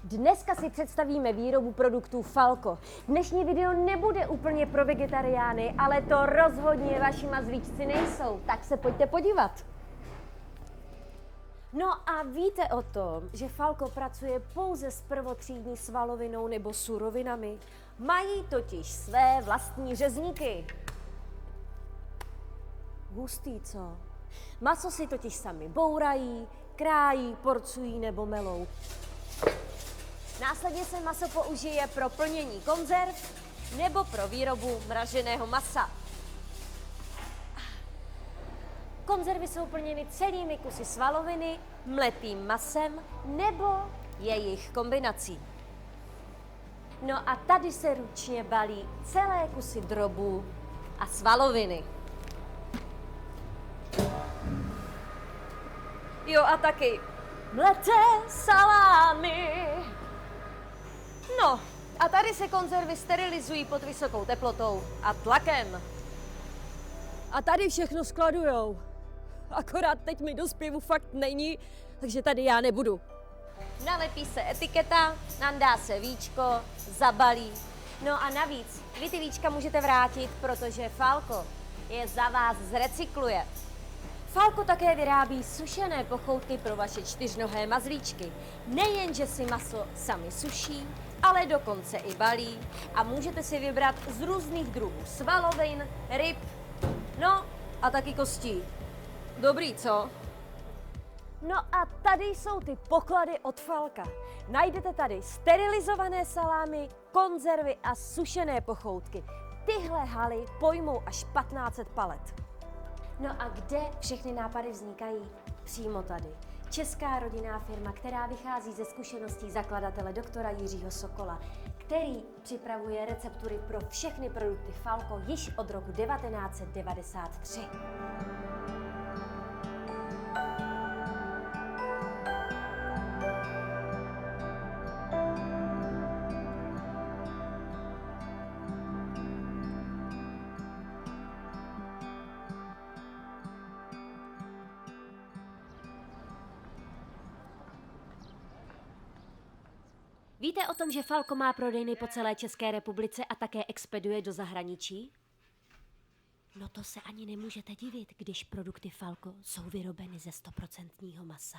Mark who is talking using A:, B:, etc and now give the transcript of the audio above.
A: Dneska si představíme výrobu produktů Falco. Dnešní video nebude úplně pro vegetariány, ale to rozhodně vaši mazlíčci nejsou, tak se pojďte podívat. No a víte o tom, že Falco pracuje pouze s prvotřídní svalovinou nebo surovinami? Mají totiž své vlastní řezníky. Hustý, co? Maso si totiž sami bourají, krájí, porcují nebo melou. Následně se maso použije pro plnění konzerv nebo pro výrobu mraženého masa. Konzervy jsou plněny celými kusy svaloviny, mletým masem nebo jejich kombinací. No a tady se ručně balí celé kusy drobů a svaloviny. Jo a taky mleté salámy. No a tady se konzervy sterilizují pod vysokou teplotou a tlakem. A tady všechno skladujou. Akorát teď mi do zpěvu fakt není, takže tady já nebudu. Nalepí se etiketa, nandá se víčko, zabalí. No a navíc, vy ty víčka můžete vrátit, protože Falco je za vás zrecykluje. Falco také vyrábí sušené pochoutky pro vaše čtyřnohé mazlíčky. Nejen, že si maso sami suší, ale dokonce i balí a můžete si vybrat z různých druhů svalovin, ryb, no a taky kostí. Dobrý, co? No a tady jsou ty poklady od Falca. Najdete tady sterilizované salámy, konzervy a sušené pochoutky. Tyhle haly pojmou až 1500 palet. No a kde všechny nápady vznikají? Přímo tady. Česká rodinná firma, která vychází ze zkušeností zakladatele doktora Jiřího Sokola, který připravuje receptury pro všechny produkty Falco již od roku 1993. Víte o tom, že Falco má prodejny po celé České republice a také expeduje do zahraničí? No to se ani nemůžete divit, když produkty Falco jsou vyrobeny ze 100% masa.